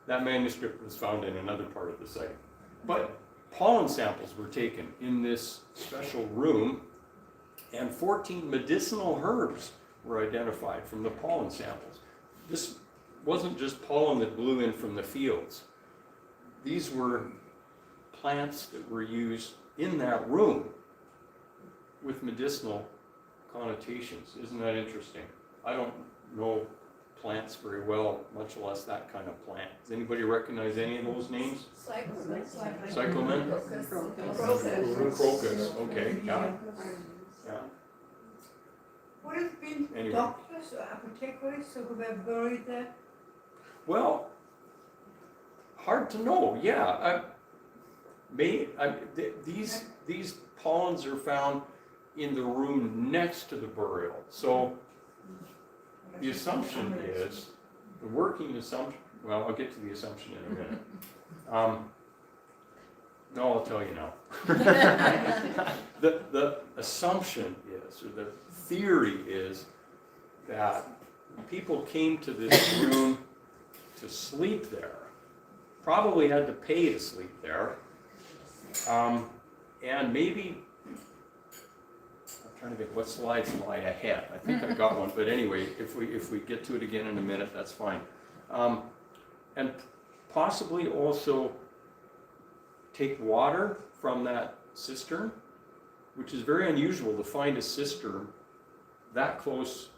that manuscript was found in another part of the site. But pollen samples were taken in this special room, and 14 medicinal herbs were identified from the pollen samples. This wasn't just pollen that blew in from the fields. These were plants that were used in that room with medicinal connotations. Isn't that interesting? I don't know plants very well, much less that kind of plant. Does anybody recognize any of those names? Cyclamen? Crocus. Okay, yeah. Would it have been Anyway. doctors or apothecaries who were buried there? Well, hard to know. Yeah, these pollens are found in the room next to the burial. So the assumption is, the working assumption. Well, I'll get to the assumption in a minute. No, I'll tell you now. The assumption is, or the theory is, that people came to this room to sleep there, probably had to pay to sleep there, and maybe, I'm trying to think what slides lie ahead. I think I got one, but anyway, if we get to it again in a minute, that's fine. And possibly also take water from that cistern, which is very unusual to find a cistern that close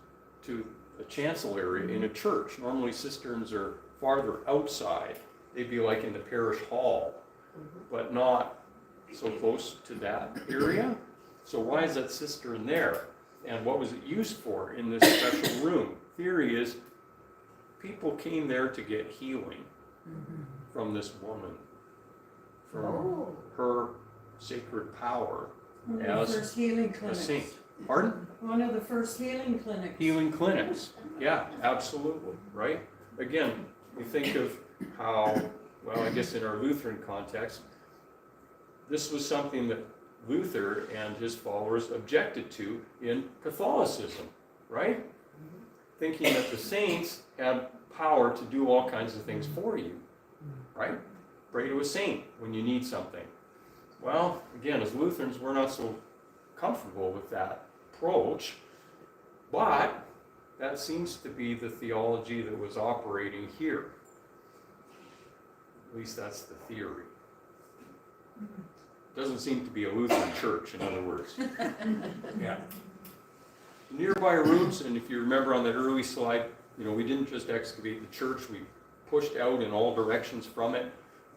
to a chancel area in a church. Normally cisterns are farther outside. They'd be like in the parish hall, but not so close to that area. So why is that cistern there? And what was it used for in this special room? Theory is people came there to get healing from this woman, from her sacred power One of the as first healing a clinics. saint. Pardon? One of the first healing clinics. Healing clinics. Yeah, absolutely, right? Again, we think of how, well, I guess in our Lutheran context, this was something that Luther and his followers objected to in Catholicism, right? Thinking that the saints had power to do all kinds of things for you, right? Pray to a saint when you need something. Well, again, as Lutherans, we're not so comfortable with that approach, but that seems to be the theology that was operating here. At least that's the theory. Doesn't seem to be a Lutheran church, in other words. Yeah. Nearby rooms, and if you remember on that early slide, we didn't just excavate the church, we pushed out in all directions from it.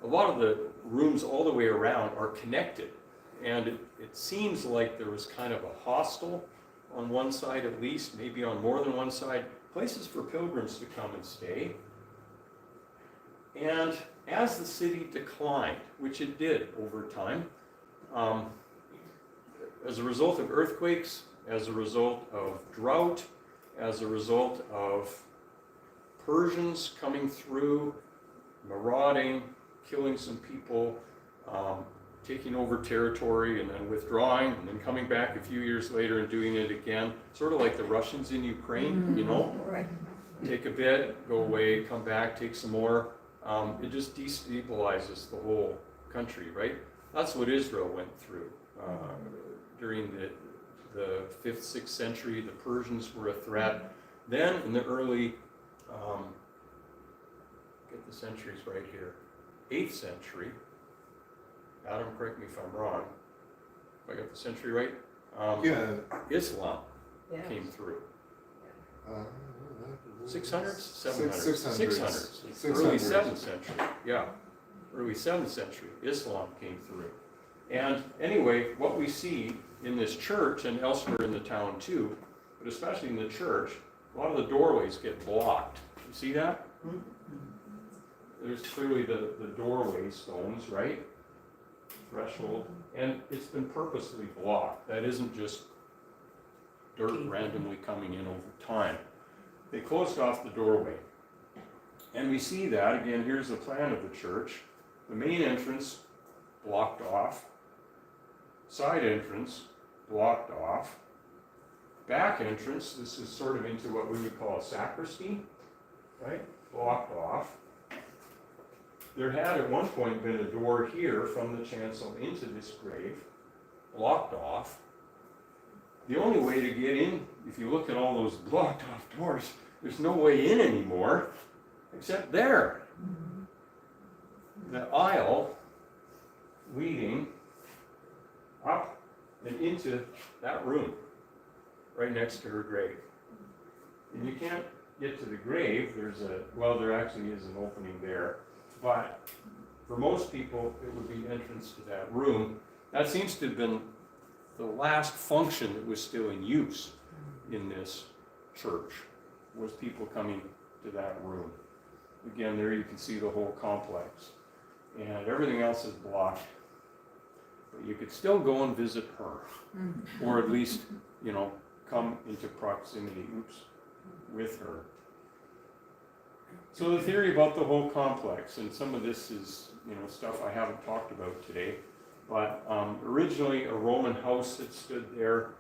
A lot of the rooms all the way around are connected, and it seems like there was kind of a hostel on one side at least, maybe on more than one side, places for pilgrims to come and stay. And as the city declined, which it did over time, as a result of earthquakes, as a result of drought, as a result of Persians coming through, marauding, killing some people, taking over territory and then withdrawing and then coming back a few years later and doing it again, sort of like the Russians in Ukraine, Right. take a bit, go away, come back, take some more. It just destabilizes the whole country, right? That's what Israel went through. During the 5th, 6th century, the Persians were a threat. Then in the early, get the centuries right here, 8th century, Adam, correct me if I'm wrong, if I got the century right? Yeah. Islam Yeah. came through. 600? 600s? 600s. 600s. Early 7th century, yeah. Early 7th century, Islam came through. And anyway, what we see in this church and elsewhere in the town too, but especially in the church, a lot of the doorways get blocked. You see that? There's clearly the doorway stones, right? Threshold. And it's been purposely blocked. That isn't just dirt randomly coming in over time. They closed off the doorway. And we see that, again, here's the plan of the church. The main entrance blocked off. Side entrance blocked off. Back entrance, this is sort of into what we would call a sacristy, right? Blocked off. There had at one point been a door here from the chancel into this grave, blocked off. The only way to get in, if you look at all those blocked off doors, there's no way in anymore, except there. The aisle leading up and into that room, right next to her grave. And you can't get to the grave, there actually is an opening there, but for most people, it would be entrance to that room. That seems to have been the last function that was still in use in this church, was people coming to that room. Again, there you can see the whole complex. And everything else is blocked. But you could still go and visit her, or at least, come into proximity, with her. So the theory about the whole complex, and some of this is, stuff I haven't talked about today, but originally a Roman house that stood there,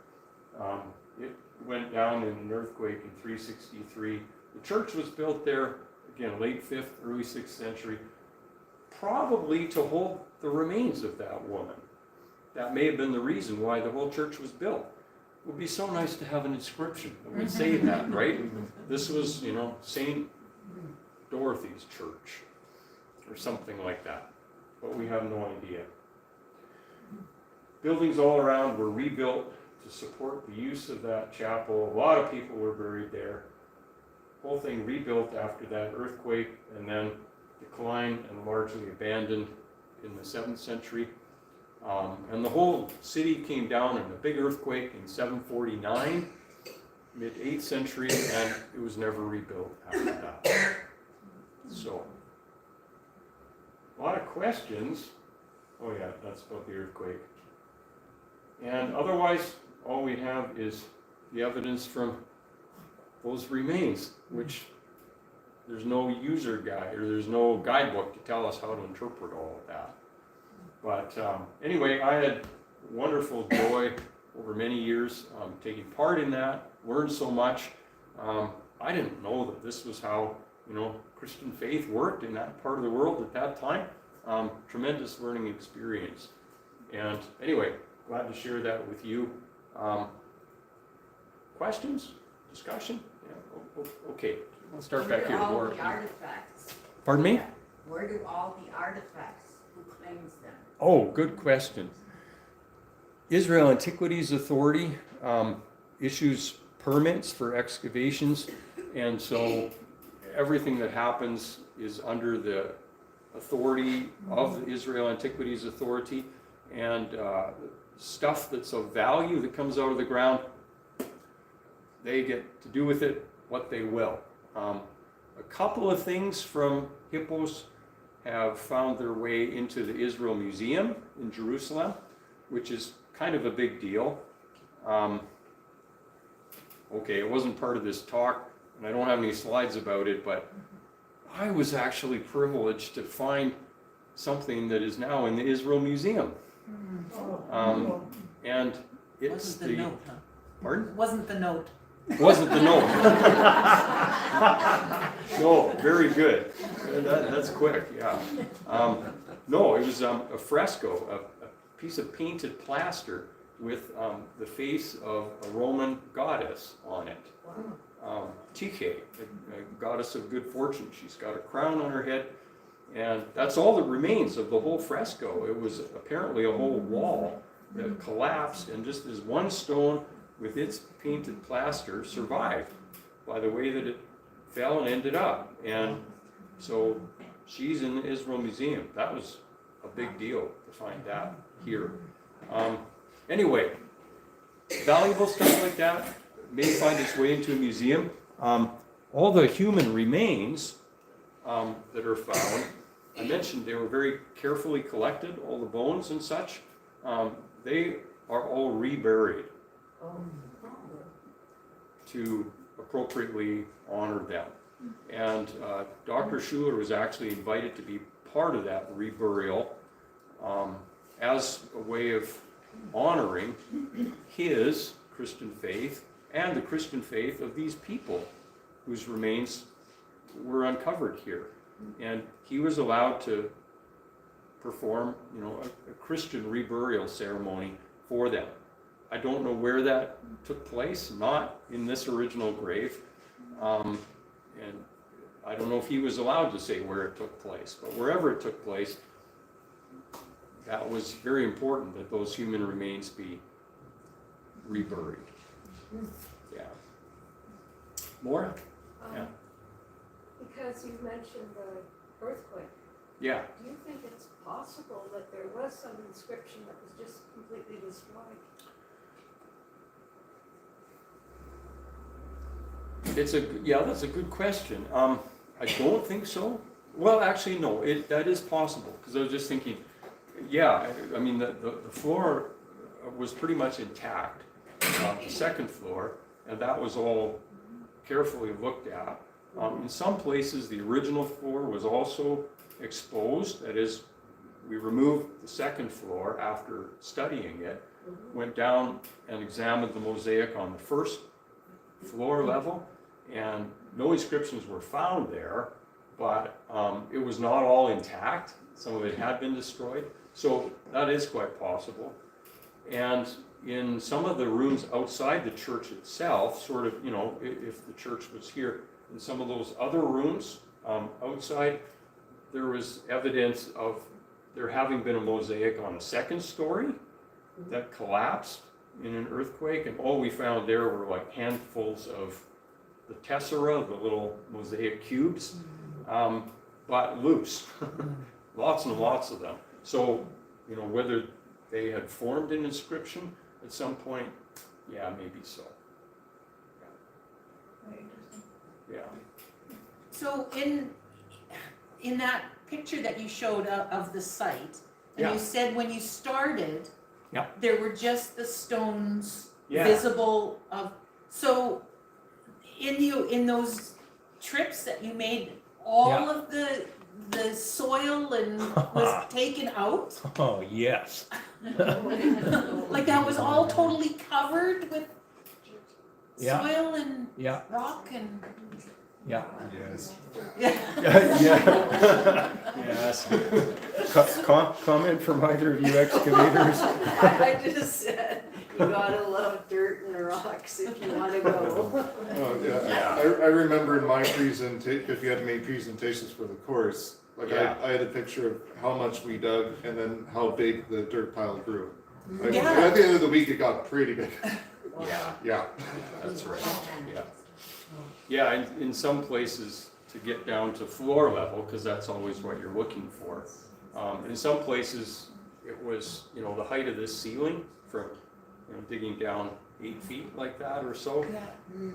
it went down in an earthquake in 363. The church was built there, again, late 5th, early 6th century, probably to hold the remains of that woman. That may have been the reason why the whole church was built. It would be so nice to have an inscription that would say that, right? This was, St. Dorothy's church, or something like that. but we have no idea. Buildings all around were rebuilt to support the use of that chapel. A lot of people were buried there. Whole thing rebuilt after that earthquake and then declined and largely abandoned in the 7th century. And the whole city came down in a big earthquake in 749, mid-8th century, and it was never rebuilt after that. So, a lot of questions. Oh yeah, that's about the earthquake. And otherwise, all we have is the evidence from those remains, which there's no user guide or there's no guidebook to tell us how to interpret all of that. But anyway, I had wonderful joy over many years taking part in that, learned so much. I didn't know that this was how, Christian faith worked in that part of the world at that time. Tremendous learning experience. And anyway, glad to share that with you. Questions? Discussion? Yeah. Okay, let's start back here. Where do all Laura. the artifacts? Pardon me? Where do all the artifacts? Who claims them? Oh, good question. Israel Antiquities Authority issues permits for excavations, and so everything that happens is under the authority of the Israel Antiquities Authority, and stuff that's of value that comes out of the ground, they get to do with it what they will. A couple of things from Hippos have found their way into the Israel Museum in Jerusalem, which is kind of a big deal. Okay, it wasn't part of this talk, and I don't have any slides about it, but I was actually privileged to find something that is now in the Israel Museum. And it's Wasn't the note, huh? Pardon? Wasn't the note. Wasn't the note. No, very good. That's quick, yeah. No, it was a fresco, a piece of painted plaster with the face of a Roman goddess on it. Tyche, a goddess of good fortune. She's got a crown on her head, and that's all that remains of the whole fresco. It was apparently a whole wall that collapsed, and just this one stone with its painted plaster survived by the way that it fell and ended up. And so she's in the Israel Museum. That was a big deal to find that here. Anyway, valuable stuff like that may find its way into a museum. All the human remains that are found, I mentioned they were very carefully collected, all the bones and such. They are all reburied to appropriately honor them. And Dr. Schuler was actually invited to be part of that reburial as a way of honoring his Christian faith and the Christian faith of these people whose remains were uncovered here. And he was allowed to perform, a Christian reburial ceremony for them. I don't know where that took place, not in this original grave. And I don't know if he was allowed to say where it took place, but wherever it took place, that was very important that those human remains be reburied. Yeah. More? Yeah. Because you mentioned the earthquake, Yeah. do you think it's possible that there was some inscription that was just completely destroyed? That's a good question. I don't think so. Well, actually, no. That is possible, because I was just thinking. Yeah, I mean the floor was pretty much intact, the second floor, and that was all carefully looked at. In some places, the original floor was also exposed. That is, we removed the second floor after studying it, went down and examined the mosaic on the first floor level, and no inscriptions were found there, but it was not all intact. Some of it had been destroyed, so that is quite possible. And in some of the rooms outside the church itself, sort of, if the church was here, in some of those other rooms outside, there was evidence of there having been a mosaic on a second story that collapsed in an earthquake, and all we found there were like handfuls of the tessera, the little mosaic cubes, but loose, lots and lots of them. So, you know, whether they had formed an inscription at some point, yeah, maybe so. Very interesting. Yeah. So in that picture that you showed of the site, and Yeah. you said when you started, Yeah. there were just the stones Yeah. visible of, so in those trips that you made, all Yeah. of the soil and was taken out? Oh, yes. Like that was all totally covered with Yeah. soil and Yeah, rock and, yeah. Yes. yeah. Yes. Comment from either of you excavators? I just said, you gotta love dirt and rocks if you wanna go. Oh, yeah. Yeah. I remember in my presentation, if you had made presentations for the course, like Yeah. I had a picture of how much we dug and then how big the dirt pile grew. Yeah. At the end of the week, it got pretty big. Yeah, Yeah. that's right, yeah. Yeah, in some places, to get down to floor level, because that's always what you're looking for. In some places, it was, you know, the height of this ceiling from, you know, digging down 8 feet like that or so.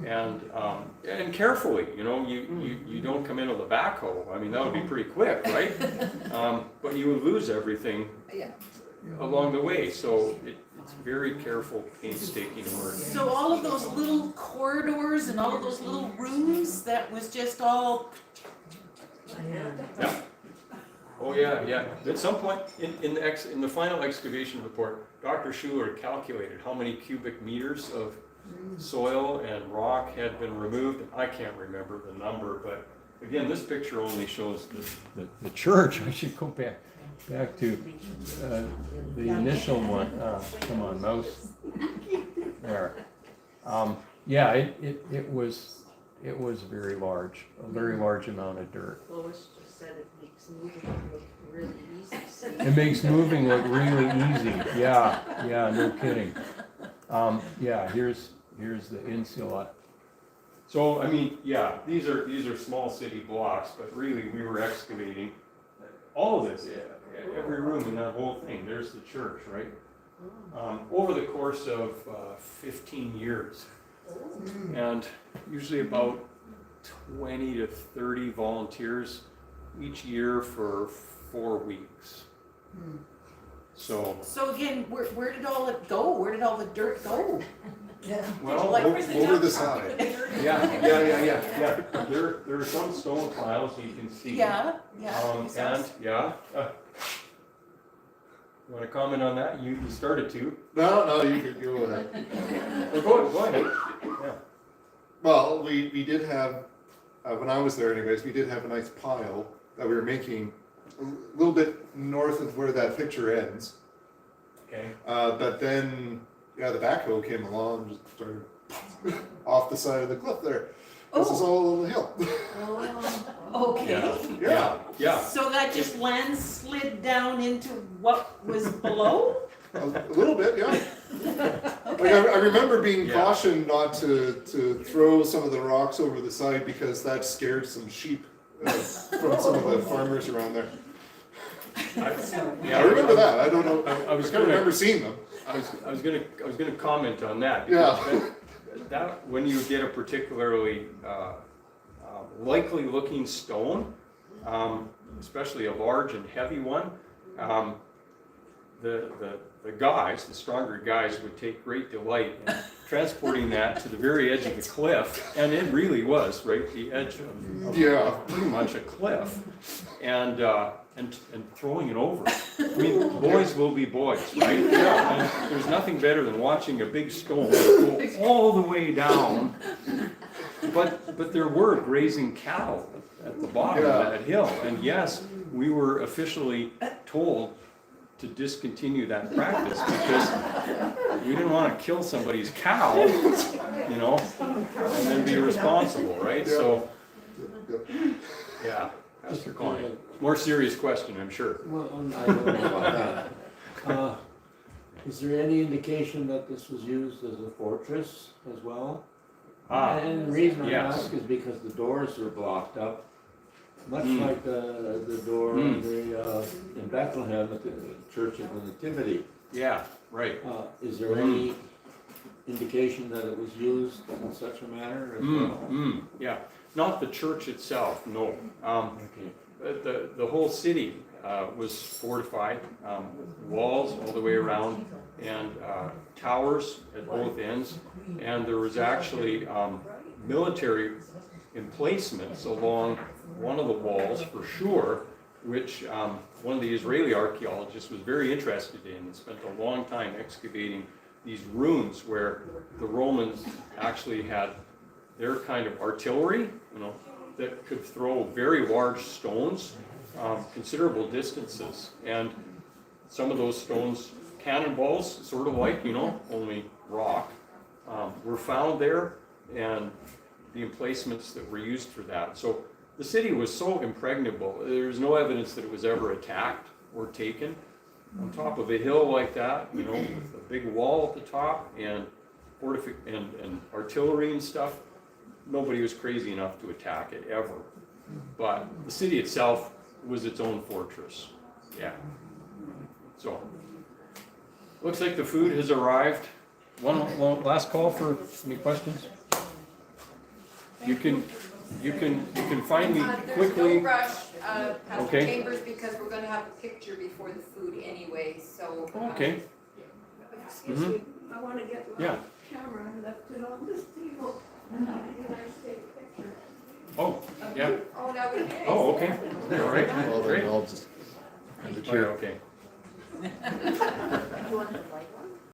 And carefully, you know, you don't come in with a backhoe. I mean, that would be pretty quick, right? But you would lose everything along the way, so it's very careful, painstaking work. So all of those little corridors and all of those little rooms, that was just all, Yeah. Oh, yeah, yeah. At some point, in the final excavation report, Dr. Schuler calculated how many cubic meters of soil and rock had been removed. I can't remember the number, but again, this picture only shows the church. I should go back to the initial one. Come on, mouse. There. Yeah, it was very large, a very large amount of dirt. Lois just said it makes moving look really easy. It makes moving look really easy. Yeah, no kidding. Yeah, here's the insula. So I mean, yeah, these are small city blocks, but really we were excavating all of this, every room in that whole thing. There's the church, right? Over the course of 15 years, and usually about 20 to 30 volunteers each year for 4 weeks. So, again, where did all it go? Where did all the dirt go? well, Like, Over the side. yeah. There are some stone piles you can see. Yeah. And you want to comment on that? You started to. No, you could go ahead. Go ahead. Yeah. Well, we did have, when I was there anyways, we did have a nice pile that we were making a little bit north of where that picture ends. Okay. But then, the backhoe came along and just started off the side of the cliff there. This is all on the hill. Okay. Yeah. So that just slid down into what was below? A little bit, yeah. Like I remember being cautioned not to throw some of the rocks over the side because that scared some sheep from some of the farmers around there. I remember that. I don't know. I can't remember seeing them. I was gonna comment on that. Yeah. That when you get a particularly likely looking stone, especially a large and heavy one, the guys, the stronger guys, would take great delight in transporting that to the very edge of the cliff, and it really was right the edge of pretty much a cliff, and throwing it over. I mean, boys will be boys, right? Yeah. And there's nothing better than watching a big stone go all the way down. But there were grazing cattle at the bottom of that hill, and yes, we were officially told to discontinue that practice because we didn't want to kill somebody's cow, you know, and then be responsible, right? So, yeah. Pastor Klein. More serious question, I'm sure. Well, I don't know about that. Is there any indication that this was used as a fortress as well? And the reason I yes. ask is because the doors are blocked up, much like the door in Bethlehem at the Church of the Nativity. Yeah, right. Is there any indication that it was used in such a manner as well? Yeah, not the church itself, no. Okay. The whole city was fortified, with walls all the way around and towers at both ends. And there was actually military emplacements along one of the walls for sure, which one of the Israeli archaeologists was very interested in and spent a long time excavating these ruins where the Romans actually had their kind of artillery, that could throw very large stones considerable distances. And some of those stones, cannonballs, sort of like, only rock, were found there, and the emplacements that were used for that. So the city was so impregnable, there's no evidence that it was ever attacked or taken. On top of a hill like that, with a big wall at the top and artillery and stuff, nobody was crazy enough to attack it ever. But the city itself was its own fortress. Yeah. So, looks like the food has arrived. One last call for any questions? You can find me There's quickly. no rush, Pastor Okay. Chambers, because we're gonna have a picture before the food anyway, so. Okay. Excuse me, I wanna get my Yeah. camera and left it on this table. And I take a picture. Oh, yeah. Oh, that would be. Oh, okay. All right. Well, Great. then I'll just hand it to Oh, yeah, you. okay. You want the white one?